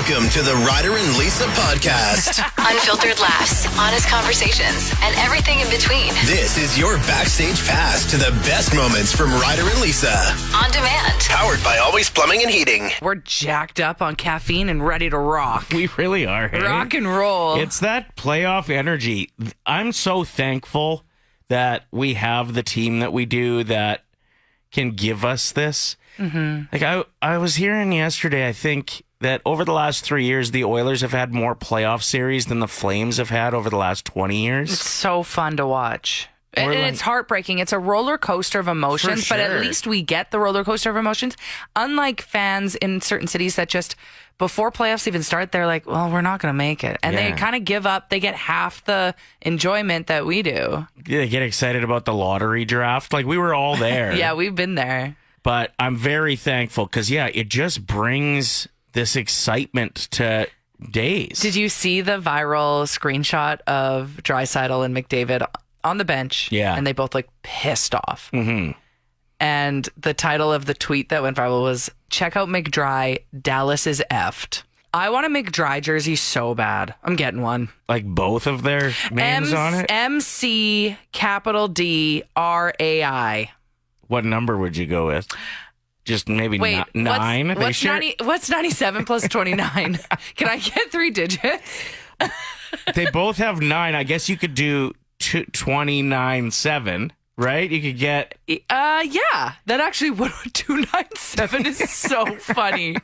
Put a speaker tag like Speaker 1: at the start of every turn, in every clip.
Speaker 1: Welcome to the Ryder and Lisa podcast.
Speaker 2: Unfiltered laughs, honest conversations, and everything in between.
Speaker 1: This is your backstage pass to the best moments from Ryder and Lisa.
Speaker 2: On demand.
Speaker 1: Powered by Always Plumbing and Heating.
Speaker 3: We're jacked up on caffeine and ready to rock.
Speaker 4: We really are. Hey?
Speaker 3: Rock and roll.
Speaker 4: It's that playoff energy. I'm so thankful that we have the team that we do that can give us this. Mm-hmm. Like I was hearing yesterday, I think that over the last 3 years, the Oilers have had more playoff series than the Flames have had over the last 20 years.
Speaker 3: It's so fun to watch. And it's heartbreaking. It's a roller coaster of emotions,
Speaker 4: For
Speaker 3: but at
Speaker 4: sure.
Speaker 3: least we get the roller coaster of emotions. Unlike fans in certain cities that just, before playoffs even start, they're like, well, we're not going to make it. And they kind of give up. They get half the enjoyment that we do.
Speaker 4: They get excited about the lottery draft. Like, we were all there.
Speaker 3: Yeah, we've been there.
Speaker 4: But I'm very thankful because, it just brings this excitement to days.
Speaker 3: Did you see the viral screenshot of Draisaitl and McDavid on the bench?
Speaker 4: Yeah.
Speaker 3: And they both look pissed off.
Speaker 4: Mm-hmm.
Speaker 3: And the title of the tweet that went viral was, "Check out McDry, Dallas is effed." I want a McDry jersey so bad. I'm getting one.
Speaker 4: Like both of their names on it?
Speaker 3: MC capital D RAI.
Speaker 4: What number would you go with? Just maybe
Speaker 3: Wait,
Speaker 4: nine?
Speaker 3: What's 97 plus 29? Can I get 3 digits?
Speaker 4: They both have 9. I guess you could do 29-7, right? You could get...
Speaker 3: Yeah. That actually would 297 is so funny.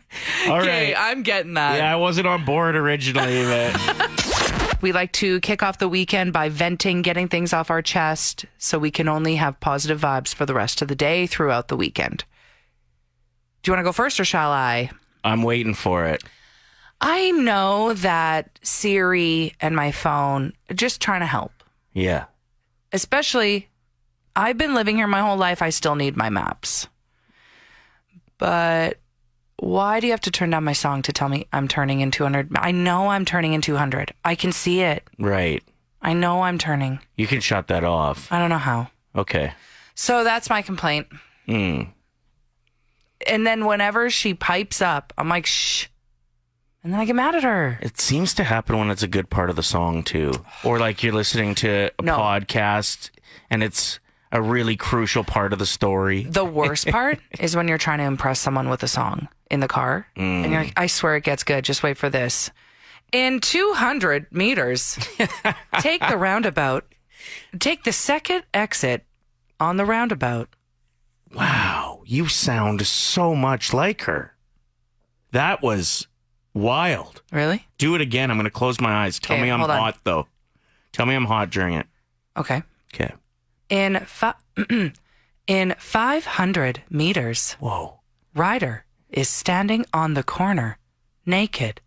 Speaker 4: All
Speaker 3: Okay,
Speaker 4: right.
Speaker 3: I'm getting that.
Speaker 4: Yeah, I wasn't on board originally, but...
Speaker 3: We like to kick off the weekend by venting, getting things off our chest so we can only have positive vibes for the rest of the day throughout the weekend. Do you want to go first or shall I?
Speaker 4: I'm waiting for it.
Speaker 3: I know that Siri and my phone are just trying to help.
Speaker 4: Yeah.
Speaker 3: Especially, I've been living here my whole life. I still need my maps. But why do you have to turn down my song to tell me I'm turning in 200? I know I'm turning in 200. I can see it.
Speaker 4: Right.
Speaker 3: I know I'm turning.
Speaker 4: You can shut that off.
Speaker 3: I don't know how.
Speaker 4: Okay.
Speaker 3: So that's my complaint. And then whenever she pipes up, I'm like, shh. And then I get mad at her.
Speaker 4: It seems to happen when it's a good part of the song, too. Or like you're listening to a podcast and it's a really crucial part of the story.
Speaker 3: The worst part is when you're trying to impress someone with a song in the car. And you're like, I swear it gets good. Just wait for this. In 200 meters, take the roundabout. Take the second exit on the roundabout.
Speaker 4: Wow. You sound so much like her. That was wild.
Speaker 3: Really?
Speaker 4: Do it again. I'm going to close my eyes. Tell
Speaker 3: Okay,
Speaker 4: me I'm
Speaker 3: hold on.
Speaker 4: hot, though. Tell me I'm hot during it.
Speaker 3: Okay.
Speaker 4: Okay.
Speaker 3: In 500 meters,
Speaker 4: Whoa.
Speaker 3: Ryder is standing on the corner, naked.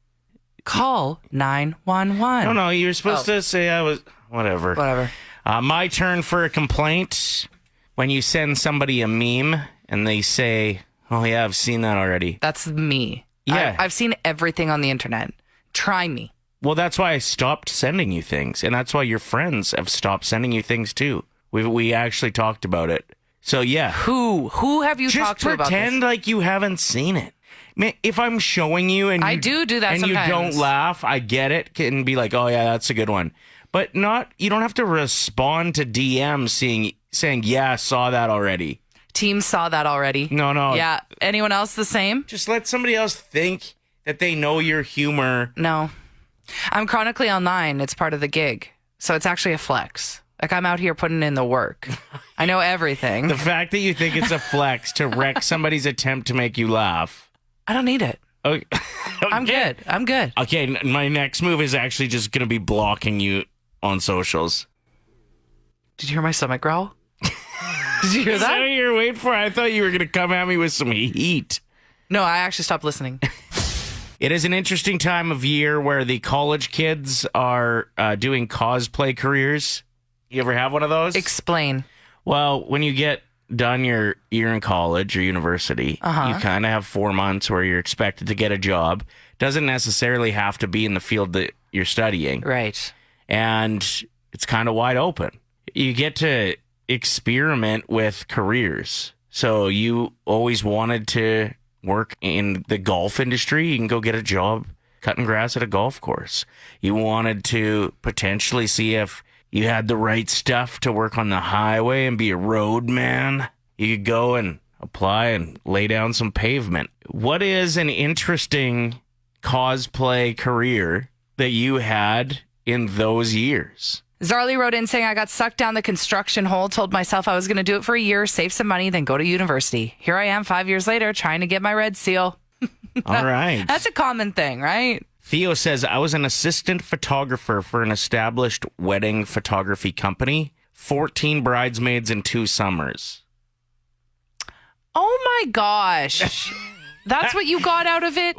Speaker 3: Call 911.
Speaker 4: No, you were supposed to say I was... Whatever.
Speaker 3: Whatever.
Speaker 4: My turn for a complaint. When you send somebody a meme and they say, oh, yeah, I've seen that already.
Speaker 3: That's me.
Speaker 4: Yeah.
Speaker 3: I've seen everything on the internet. Try me.
Speaker 4: Well, that's why I stopped sending you things. And that's why your friends have stopped sending you things, too. We actually talked about it. So, yeah.
Speaker 3: Who have you
Speaker 4: Just
Speaker 3: talked to about
Speaker 4: pretend
Speaker 3: this?
Speaker 4: like you haven't seen it. Man, if I'm showing you and
Speaker 3: I
Speaker 4: you,
Speaker 3: do that
Speaker 4: and
Speaker 3: sometimes.
Speaker 4: you don't laugh, I get it. And be like, oh, yeah, that's a good one. But you don't have to respond to DMs saying, yeah, I saw that already.
Speaker 3: Team saw that already.
Speaker 4: No.
Speaker 3: Yeah. Anyone else the same?
Speaker 4: Just let somebody else think that they know your humor.
Speaker 3: No. I'm chronically online. It's part of the gig. So it's actually a flex. Like, I'm out here putting in the work. I know everything.
Speaker 4: The fact that you think it's a flex to wreck somebody's attempt to make you laugh.
Speaker 3: I don't need it.
Speaker 4: Okay.
Speaker 3: I'm good.
Speaker 4: Okay, my next move is actually just going to be blocking you on socials.
Speaker 3: Did you hear my stomach growl? Did you hear
Speaker 4: Is that
Speaker 3: that?
Speaker 4: what you were waiting for? I thought you were going to come at me with some heat.
Speaker 3: No, I actually stopped listening.
Speaker 4: It is an interesting time of year where the college kids are doing cosplay careers. You ever have one of those?
Speaker 3: Explain.
Speaker 4: Well, when you get done your year in college or university, you kind of have 4 months where you're expected to get a job. Doesn't necessarily have to be in the field that you're studying.
Speaker 3: Right.
Speaker 4: And it's kind of wide open. You get to experiment with careers. So you always wanted to work in the golf industry. You can go get a job cutting grass at a golf course. You wanted to potentially see if you had the right stuff to work on the highway and be a roadman. You could go and apply and lay down some pavement. What is an interesting cosplay career that you had in those years?
Speaker 3: Zarly wrote in saying, I got sucked down the construction hole, told myself I was going to do it for a year, save some money, then go to university. Here I am 5 years later trying to get my red seal.
Speaker 4: All right.
Speaker 3: That's a common thing, right?
Speaker 4: Theo says, I was an assistant photographer for an established wedding photography company. 14 bridesmaids in 2 summers.
Speaker 3: Oh my gosh. That's what you got out of it?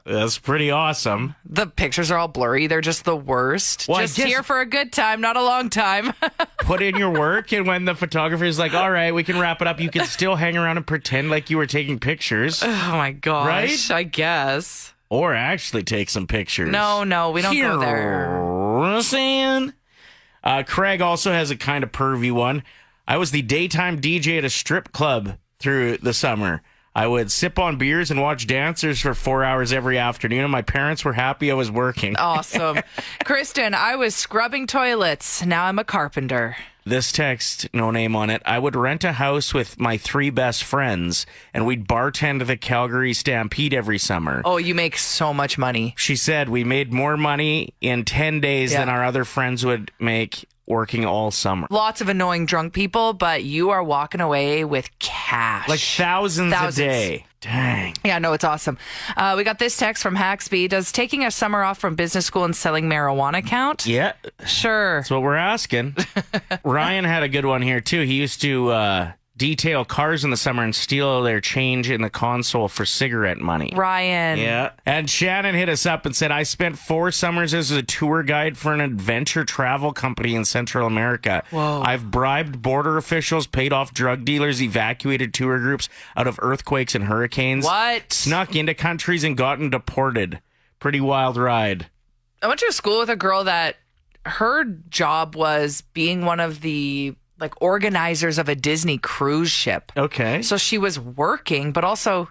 Speaker 4: That's pretty awesome.
Speaker 3: The pictures are all blurry. They're just the worst.
Speaker 4: Well,
Speaker 3: just here for a good time, not a long time.
Speaker 4: Put in your work, and when the photographer is like, all right, we can wrap it up, you can still hang around and pretend like you were taking pictures.
Speaker 3: Oh my gosh.
Speaker 4: Right?
Speaker 3: I guess.
Speaker 4: Or actually take some pictures.
Speaker 3: No, we don't go there.
Speaker 4: Saying. Craig also has a kind of pervy one. I was the daytime DJ at a strip club through the summer. I would sip on beers and watch dancers for 4 hours every afternoon, and my parents were happy I was working.
Speaker 3: Awesome. Kristen, I was scrubbing toilets. Now I'm a carpenter.
Speaker 4: This text, no name on it. I would rent a house with my 3 best friends, and we'd bartend the Calgary Stampede every summer.
Speaker 3: Oh, you make so much money.
Speaker 4: She said we made more money in 10 days than our other friends would make working all summer.
Speaker 3: Lots of annoying drunk people, but you are walking away with cash.
Speaker 4: Like thousands a day. Dang.
Speaker 3: Yeah, no, it's awesome. We got this text from Haxby. Does taking a summer off from business school and selling marijuana count?
Speaker 4: Yeah.
Speaker 3: Sure.
Speaker 4: That's what we're asking. Ryan had a good one here, too. He used to detail cars in the summer and steal their change in the console for cigarette money.
Speaker 3: Ryan.
Speaker 4: Yeah. And Shannon hit us up and said, I spent 4 summers as a tour guide for an adventure travel company in Central America.
Speaker 3: Whoa.
Speaker 4: I've bribed border officials, paid off drug dealers, evacuated tour groups out of earthquakes and hurricanes.
Speaker 3: What?
Speaker 4: Snuck into countries and gotten deported. Pretty wild ride.
Speaker 3: I went to a school with a girl that her job was being one of the organizers of a Disney cruise ship.
Speaker 4: Okay.
Speaker 3: So she was working, but also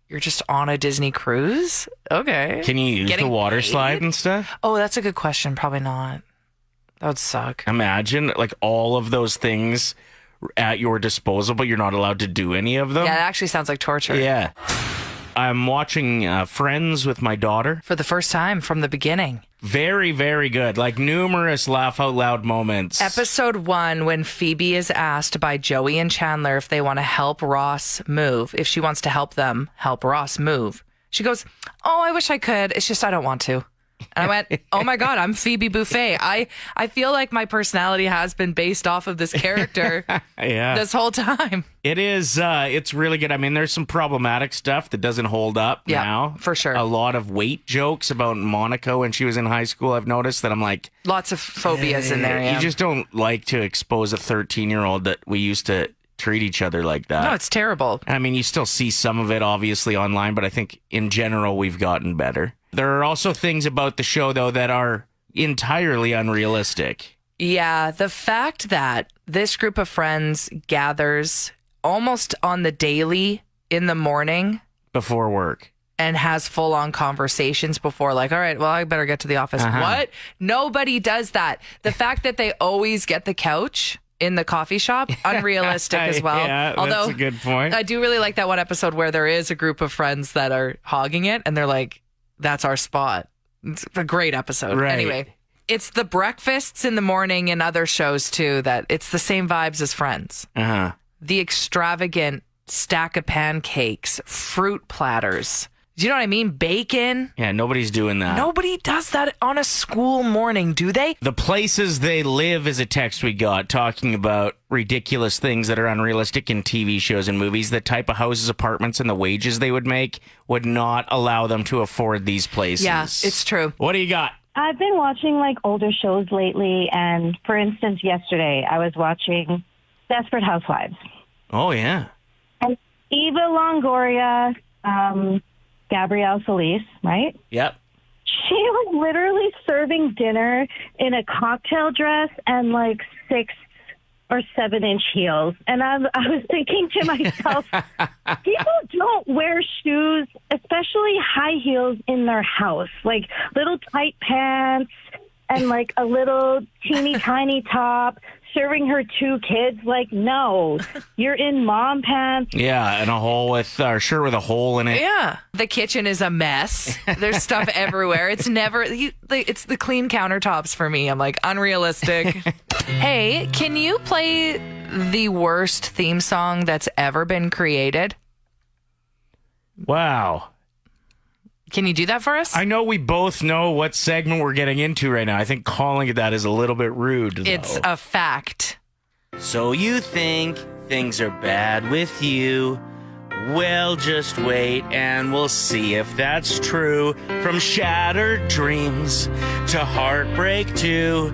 Speaker 3: you're just on a Disney cruise? Okay.
Speaker 4: Can you use the water
Speaker 3: paid?
Speaker 4: slide and stuff?
Speaker 3: Oh, that's a good question. Probably not. That would suck.
Speaker 4: Imagine all of those things at your disposal, but you're not allowed to do any of them.
Speaker 3: Yeah, it actually sounds like torture.
Speaker 4: Yeah. I'm watching Friends with my daughter.
Speaker 3: For the first time from the beginning.
Speaker 4: Very, very good. Numerous laugh out loud moments.
Speaker 3: Episode 1, when Phoebe is asked by Joey and Chandler if they want to help Ross move, if she wants to help them help Ross move. She goes, oh, I wish I could. It's just I don't want to. And I went, oh my God, I'm Phoebe Buffet. I feel like my personality has been based off of this character this whole time.
Speaker 4: It is, it's really good. I mean, there's some problematic stuff that doesn't hold up now.
Speaker 3: For sure.
Speaker 4: A lot of weight jokes about Monica when she was in high school, I've noticed that I'm like...
Speaker 3: Lots of phobias in there,
Speaker 4: You just don't like to expose a 13-year-old that we used to treat each other like that.
Speaker 3: No, it's terrible.
Speaker 4: I mean, you still see some of it, obviously, online, but I think in general, we've gotten better. There are also things about the show, though, that are entirely unrealistic.
Speaker 3: Yeah, the fact that this group of friends gathers almost on the daily in the morning.
Speaker 4: Before work.
Speaker 3: And has full-on conversations before, all right, well, I better get to the office. What? Nobody does that. The fact that they always get the couch in the coffee shop, unrealistic as well.
Speaker 4: Yeah,
Speaker 3: although,
Speaker 4: that's a good point.
Speaker 3: I do really like that one episode where there is a group of friends that are hogging it, and they're like, that's our spot. It's a great episode.
Speaker 4: Right.
Speaker 3: Anyway, it's the breakfasts in the morning and other shows, too, that it's the same vibes as Friends.
Speaker 4: Uh-huh.
Speaker 3: The extravagant stack of pancakes, fruit platters. Do you know what I mean? Bacon.
Speaker 4: Yeah, nobody's doing that.
Speaker 3: Nobody does that on a school morning, do they?
Speaker 4: The places they live is a text we got talking about ridiculous things that are unrealistic in TV shows and movies. The type of houses, apartments, and the wages they would make would not allow them to afford these places.
Speaker 3: Yeah, it's true.
Speaker 4: What do you got?
Speaker 5: I've been watching older shows lately, and for instance, yesterday I was watching Desperate Housewives.
Speaker 4: Oh, yeah.
Speaker 5: And Eva Longoria, Gabrielle Solis, right?
Speaker 4: Yep.
Speaker 5: She was literally serving dinner in a cocktail dress and 6 or 7-inch heels. And I was thinking to myself, people don't wear shoes, especially high heels, in their house. Like little tight pants and like a little teeny tiny top, serving her 2 kids. Like, no, you're in mom pants.
Speaker 4: Yeah, and a shirt with a hole in it.
Speaker 3: Yeah. The kitchen is a mess. There's stuff everywhere. It's never, it's the clean countertops for me. I'm like, unrealistic. Hey, can you play the worst theme song that's ever been created?
Speaker 4: Wow.
Speaker 3: Can you do that for us?
Speaker 4: I know we both know what segment we're getting into right now. I think calling it that is a little bit rude, though.
Speaker 3: It's a fact.
Speaker 4: So you think things are bad with you? Well, just wait and we'll see if that's true. From shattered dreams to heartbreak too,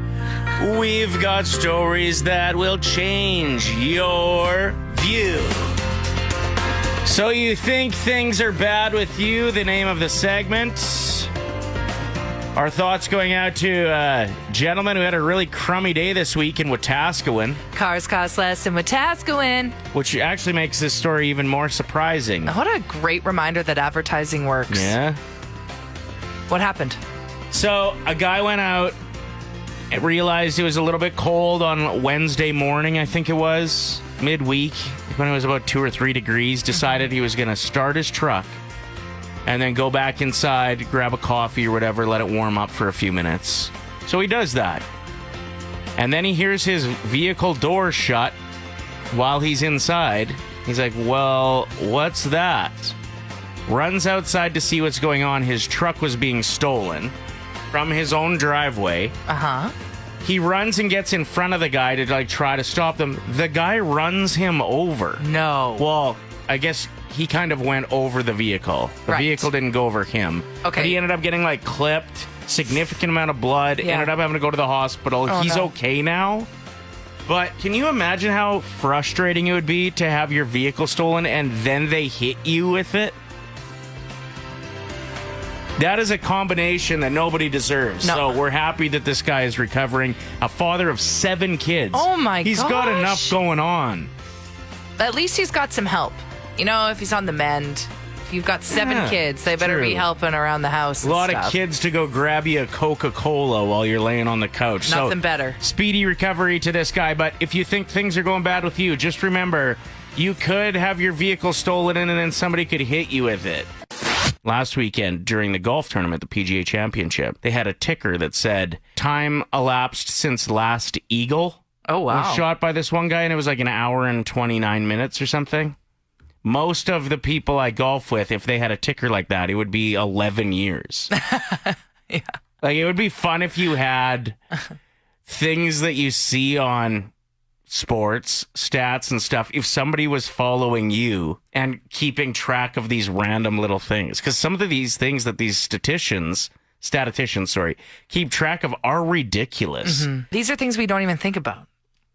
Speaker 4: we've got stories that will change your view. So you think things are bad with you, the name of the segment. Our thoughts going out to a gentleman who had a really crummy day this week in Wetaskiwin.
Speaker 3: Cars cost less in Wetaskiwin.
Speaker 4: Which actually makes this story even more surprising.
Speaker 3: What a great reminder that advertising works.
Speaker 4: Yeah.
Speaker 3: What happened?
Speaker 4: So a guy went out and realized it was a little bit cold on Wednesday morning, I think it was, midweek, when it was about 2 or 3 degrees, decided he was going to start his truck and then go back inside, grab a coffee or whatever, let it warm up for a few minutes. So he does that. And then he hears his vehicle door shut while he's inside. He's like, well, what's that? Runs outside to see what's going on. His truck was being stolen from his own driveway.
Speaker 3: Uh-huh.
Speaker 4: He runs and gets in front of the guy to try to stop them. The guy runs him over.
Speaker 3: No.
Speaker 4: Well, I guess he kind of went over the vehicle. The
Speaker 3: Right.
Speaker 4: vehicle didn't go over him.
Speaker 3: Okay.
Speaker 4: But he ended up getting clipped, significant amount of blood,
Speaker 3: Yeah.
Speaker 4: ended up having to go to the hospital.
Speaker 3: Oh,
Speaker 4: He's
Speaker 3: no.
Speaker 4: okay now. But can you imagine how frustrating it would be to have your vehicle stolen and then they hit you with it? That is a combination that nobody deserves.
Speaker 3: No.
Speaker 4: So we're happy that this guy is recovering. A father of 7 kids.
Speaker 3: Oh, my
Speaker 4: He's got
Speaker 3: gosh.
Speaker 4: enough going on.
Speaker 3: At least he's got some help. You know, if he's on the mend. If you've got 7
Speaker 4: Yeah,
Speaker 3: kids, they better be
Speaker 4: true.
Speaker 3: helping around the house.
Speaker 4: A lot of kids to go grab you a Coca-Cola while you're laying on the couch.
Speaker 3: Nothing
Speaker 4: So,
Speaker 3: better.
Speaker 4: Speedy recovery to this guy. But if you think things are going bad with you, just remember, you could have your vehicle stolen and then somebody could hit you with it. Last weekend, during the golf tournament, the PGA Championship, they had a ticker that said, time elapsed since last eagle
Speaker 3: Oh, wow.
Speaker 4: was shot by this one guy, and it was 1 hour and 29 minutes or something. Most of the people I golf with, if they had a ticker like that, it would be 11 years.
Speaker 3: Yeah.
Speaker 4: It would be fun if you had things that you see on sports, stats and stuff, if somebody was following you and keeping track of these random little things. Because some of these things that these statisticians, keep track of are ridiculous.
Speaker 3: Mm-hmm. These are things we don't even think about.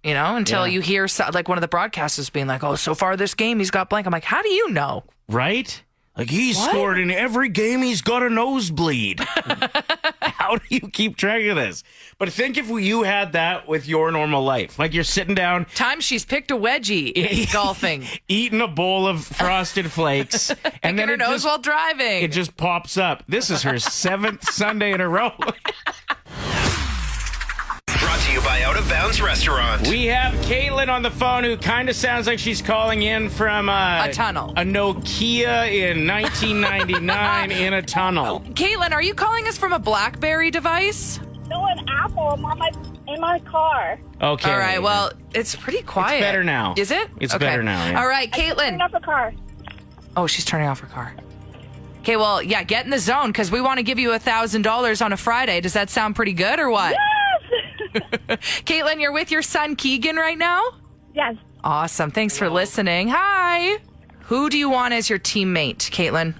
Speaker 3: You know, until you hear one of the broadcasters being like, oh, so far this game he's got blank. I'm like, how do you know?
Speaker 4: Right? He's scored in every game, he's got a nosebleed. How do you keep track of this? But think if you had that with your normal life. You're sitting down.
Speaker 3: Time she's picked a wedgie golfing.
Speaker 4: Eating a bowl of Frosted Flakes. And then
Speaker 3: her nose while driving.
Speaker 4: It just pops up. This is her 7th Sunday in a row.
Speaker 1: Brought to you by Out of Bounds Restaurant.
Speaker 4: We have Caitlin on the phone who kind of sounds like she's calling in from
Speaker 3: a tunnel.
Speaker 4: A Nokia in 1999 in a tunnel.
Speaker 3: Caitlin, are you calling us from a BlackBerry device?
Speaker 5: No, an Apple. I'm in my car.
Speaker 4: Okay.
Speaker 3: All right, well, it's pretty quiet.
Speaker 4: It's better now.
Speaker 3: Is it?
Speaker 4: It's
Speaker 3: Okay.
Speaker 4: better now, yeah.
Speaker 3: All right, Caitlin.
Speaker 5: Turn off the car.
Speaker 3: Oh, she's turning off her car. Okay, well, yeah, get in the zone because we want to give you $1,000 on a Friday. Does that sound pretty good or what? Caitlin, you're with your son Keegan right now?
Speaker 5: Yes.
Speaker 3: Awesome. Thanks for listening. Hi. Who do you want as your teammate, Caitlin?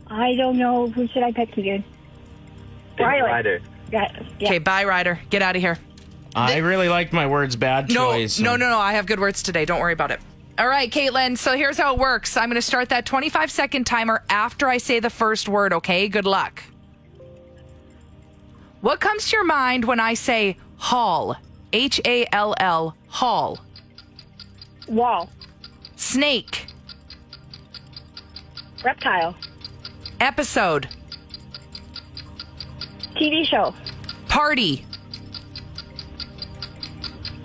Speaker 5: I don't know. Who should I pick again? Ryder. Yeah.
Speaker 3: Okay, bye, Ryder. Get out of here.
Speaker 4: I really liked my words bad choice.
Speaker 3: No. I have good words today. Don't worry about it. All right, Caitlin. So here's how it works. I'm going to start that 25-second timer after I say the first word, okay? Good luck. What comes to your mind when I say hall? Hall. Hall.
Speaker 5: Wall.
Speaker 3: Snake.
Speaker 5: Reptile.
Speaker 3: Episode.
Speaker 5: TV show.
Speaker 3: Party.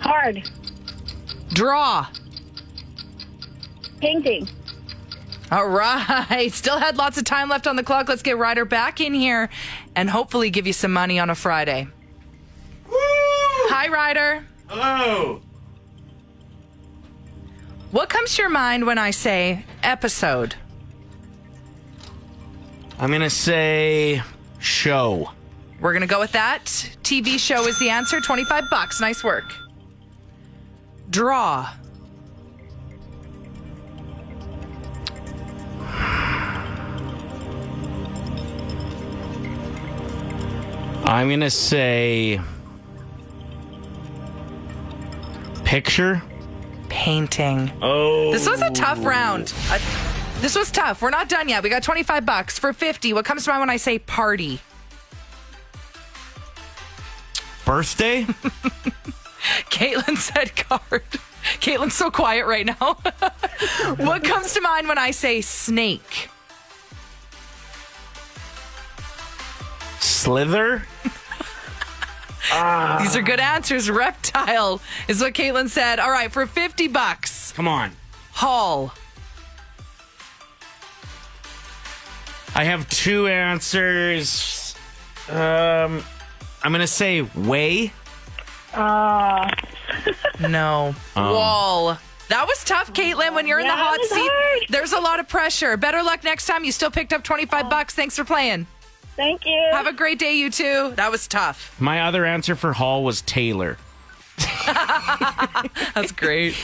Speaker 5: Hard.
Speaker 3: Draw.
Speaker 5: Painting.
Speaker 3: All right. Still had lots of time left on the clock. Let's get Ryder back in here and hopefully give you some money on a Friday.
Speaker 4: Woo!
Speaker 3: Hi, Ryder.
Speaker 4: Hello.
Speaker 3: What comes to your mind when I say episode?
Speaker 4: I'm going to say show.
Speaker 3: We're going to go with that. TV show is the answer. $25. Nice work. Draw.
Speaker 4: I'm going to say picture.
Speaker 3: Painting.
Speaker 4: Oh.
Speaker 3: This was a tough round. This was tough. We're not done yet. We got $25 for 50. What comes to mind when I say party?
Speaker 4: Birthday?
Speaker 3: Caitlin said card. Caitlin's so quiet right now. What comes to mind when I say snake?
Speaker 4: Slither?
Speaker 3: These are good answers. Reptile is what Caitlin said. All right, for $50.
Speaker 4: Come on.
Speaker 3: Hall.
Speaker 4: I have two answers. I'm going to say way.
Speaker 3: No. Wall. That was tough, Caitlin. When you're in the hot
Speaker 5: was
Speaker 3: seat,
Speaker 5: hard.
Speaker 3: there's a lot of pressure. Better luck next time. You still picked up $25. Thanks for playing.
Speaker 5: Thank you.
Speaker 3: Have a great day, you two. That was tough.
Speaker 4: My other answer for Hall was Taylor.
Speaker 3: That's great.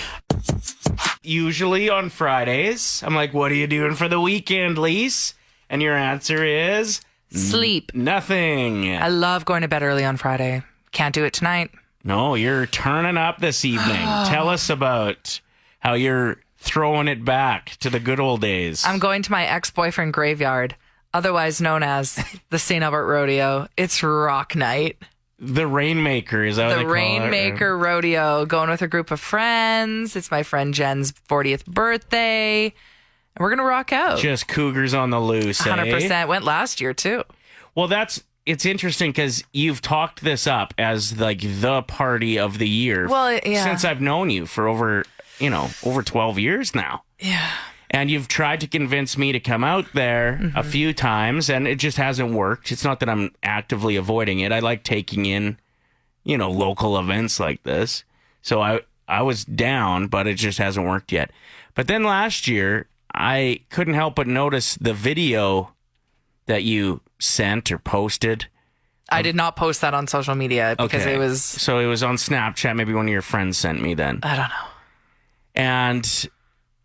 Speaker 4: Usually on Fridays, I'm like, what are you doing for the weekend, Lise? And your answer is
Speaker 3: Sleep.
Speaker 4: nothing.
Speaker 3: I love going to bed early on Friday. Can't do it tonight.
Speaker 4: No, you're turning up this evening. Tell us about how you're throwing it back to the good old days.
Speaker 3: I'm going to my ex-boyfriend graveyard, otherwise known as the St. Albert Rodeo. It's rock night.
Speaker 4: The Rainmaker, is that what they
Speaker 3: The
Speaker 4: call it?
Speaker 3: Rainmaker Rodeo. Going with a group of friends. It's my friend Jen's 40th birthday. And we're going to rock out.
Speaker 4: Just cougars on the loose,
Speaker 3: 100%. Went last year, too.
Speaker 4: Well, it's interesting because you've talked this up as like the party of the year.
Speaker 3: Well, yeah.
Speaker 4: Since I've known you for over 12 years now.
Speaker 3: Yeah.
Speaker 4: And you've tried to convince me to come out there a few times, and it just hasn't worked. It's not that I'm actively avoiding it. I like taking in, local events like this. So I was down, but it just hasn't worked yet. But then last year, I couldn't help but notice the video that you sent or posted.
Speaker 3: I did not post that on social media because
Speaker 4: Okay.
Speaker 3: it was,
Speaker 4: So it was on Snapchat. Maybe one of your friends sent me then.
Speaker 3: I don't know.
Speaker 4: And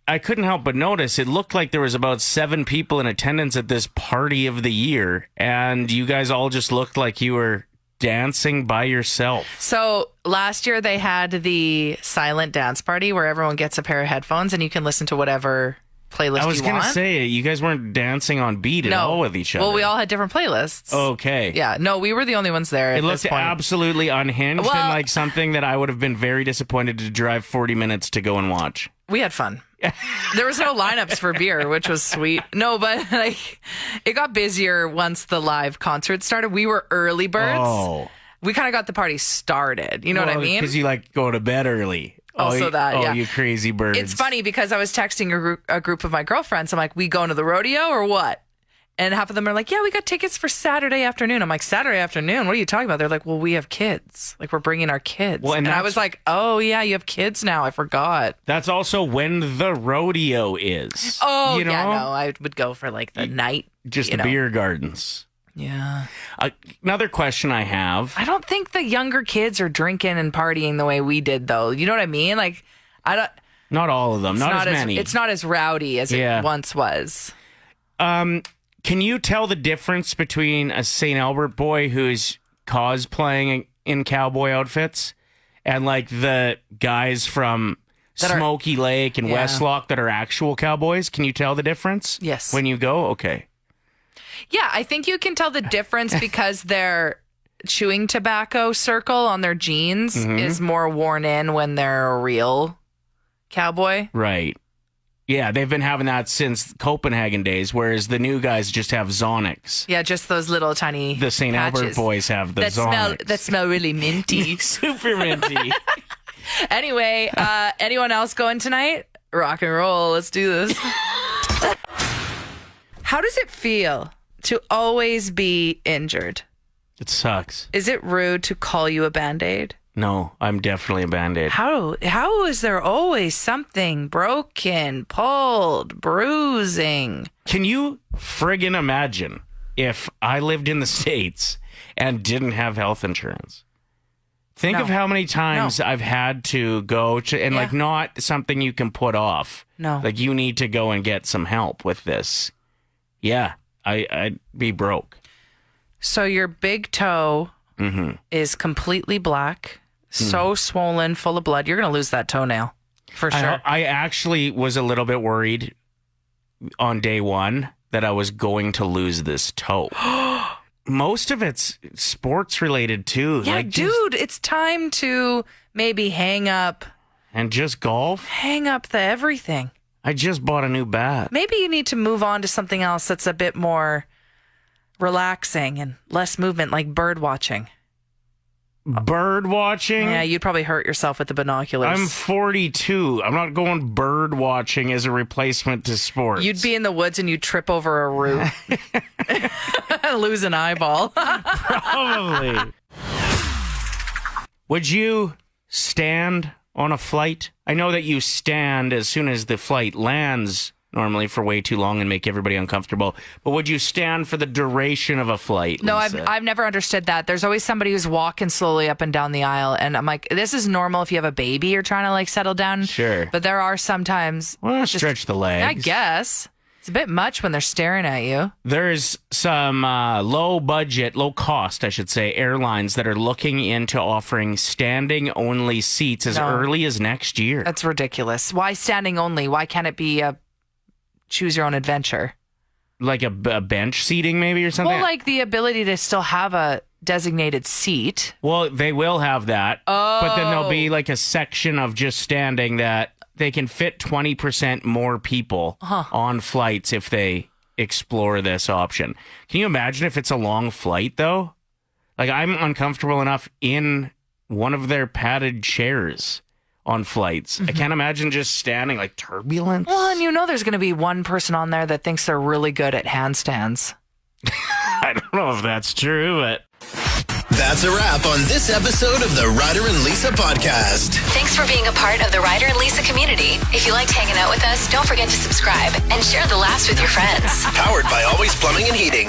Speaker 4: I couldn't help but notice it looked like there was about 7 people in attendance at this party of the year, and you guys all just looked like you were dancing by yourself.
Speaker 3: So last year they had the silent dance party where everyone gets a pair of headphones and you can listen to whatever playlist
Speaker 4: I was
Speaker 3: you
Speaker 4: going
Speaker 3: want.
Speaker 4: to say, you guys weren't dancing on beat at all with each other.
Speaker 3: Well, we all had different playlists.
Speaker 4: Okay.
Speaker 3: Yeah. No, we were the only ones there.
Speaker 4: It
Speaker 3: at
Speaker 4: looked
Speaker 3: this point.
Speaker 4: absolutely unhinged
Speaker 3: Well-
Speaker 4: and like something that I would have been very disappointed to drive 40 minutes to go and watch.
Speaker 3: We had fun. There was no lineups for beer, which was sweet. No, but it got busier once the live concert started. We were early birds.
Speaker 4: Oh.
Speaker 3: We kind of got the party started. You know what I mean?
Speaker 4: Because you like go to bed early.
Speaker 3: Also yeah.
Speaker 4: you crazy birds.
Speaker 3: It's funny because I was texting a group of my girlfriends. I'm like, we going to the rodeo or what? And half of them are like, yeah, we got tickets for Saturday afternoon. I'm like, Saturday afternoon? What are you talking about? They're like, well, we have kids. Like, we're bringing our kids.
Speaker 4: Well, and
Speaker 3: I
Speaker 4: that's-
Speaker 3: was like, oh, yeah, you have kids now. I forgot.
Speaker 4: That's also when the rodeo is.
Speaker 3: Oh,
Speaker 4: you know?
Speaker 3: yeah, no, I would go for like the night.
Speaker 4: Just
Speaker 3: you
Speaker 4: the
Speaker 3: know.
Speaker 4: beer gardens.
Speaker 3: Yeah.
Speaker 4: Another question I have.
Speaker 3: I don't think the younger kids are drinking and partying the way we did, though. You know what I mean? Like, I don't.
Speaker 4: Not all of them. Not as many.
Speaker 3: It's not as rowdy as
Speaker 4: Yeah.
Speaker 3: it once was.
Speaker 4: Can you tell the difference between a St. Albert boy who's cosplaying in cowboy outfits and like the guys from
Speaker 3: That are-
Speaker 4: Smoky Lake and
Speaker 3: Yeah.
Speaker 4: Westlock that are actual cowboys? Can you tell the difference?
Speaker 3: Yes.
Speaker 4: When you go? Okay.
Speaker 3: Yeah, I think you can tell the difference because they're chewing tobacco circle on their jeans is more worn in when they're a real cowboy.
Speaker 4: Right. Yeah, they've been having that since Copenhagen days, whereas the new guys just have Zonics.
Speaker 3: Yeah, just those little tiny
Speaker 4: The St. Albert
Speaker 3: patches
Speaker 4: boys have the Zonics.
Speaker 3: that smell really minty.
Speaker 4: Super minty.
Speaker 3: Anyway, anyone else going tonight? Rock and roll. Let's do this. How does it feel to always be injured?
Speaker 4: It sucks.
Speaker 3: Is it rude to call you a Band-Aid?
Speaker 4: No, I'm definitely a Band-Aid.
Speaker 3: How is there always something broken, pulled, bruising?
Speaker 4: Can you friggin' imagine if I lived in the States and didn't have health insurance? Think
Speaker 3: No.
Speaker 4: of how many times I've had to go to, and like not something you can put off.
Speaker 3: No.
Speaker 4: Like you need to go and get some help with this. Yeah, I'd be broke.
Speaker 3: So your big toe is completely black, so swollen, full of blood. You're going to lose that toenail for sure.
Speaker 4: I actually was a little bit worried on day one that I was going to lose this toe. Most of it's sports related too.
Speaker 3: Yeah,
Speaker 4: like
Speaker 3: dude, it's time to maybe hang up
Speaker 4: and just golf.
Speaker 3: the everything.
Speaker 4: I just bought a new bat.
Speaker 3: Maybe you need to move on to something else that's a bit more relaxing and less movement, like bird watching.
Speaker 4: Bird watching?
Speaker 3: Yeah, you'd probably hurt yourself with the binoculars.
Speaker 4: I'm 42. I'm not going bird watching as a replacement to sports.
Speaker 3: You'd be in the woods and you'd trip over a root. Lose an eyeball.
Speaker 4: Probably. Would you stand on a flight? I know that you stand as soon as the flight lands normally for way too long and make everybody uncomfortable. But would you stand for the duration of a flight?
Speaker 3: No,
Speaker 4: Lisa?
Speaker 3: I've never understood that. There's always somebody who's walking slowly up and down the aisle, and I'm like, this is normal if you have a baby you're trying to like settle down.
Speaker 4: Sure.
Speaker 3: But there are sometimes.
Speaker 4: Well, stretch the legs.
Speaker 3: I guess it's a bit much when they're staring at you.
Speaker 4: There's some low cost, I should say, airlines that are looking into offering standing only seats as early as next year.
Speaker 3: That's ridiculous. Why standing only? Why can't it be a choose your own adventure?
Speaker 4: Like a bench seating maybe or something?
Speaker 3: Well, like the ability to still have a designated seat.
Speaker 4: Well, they will have that. But then there'll be like a section of just standing that they can fit 20% more people on flights if they explore this option. Can you imagine if it's a long flight, though? Like, I'm uncomfortable enough in one of their padded chairs on flights. I can't imagine just standing, like turbulence.
Speaker 3: Well, and you know there's going to be one person on there that thinks they're really good at handstands.
Speaker 4: I don't know if that's true, but...
Speaker 1: That's a wrap on this episode of the Ryder and Lisa podcast.
Speaker 2: Thanks for being a part of the Ryder and Lisa community. If you liked hanging out with us, don't forget to subscribe and share the laughs with your friends.
Speaker 1: Powered by Always Plumbing and Heating.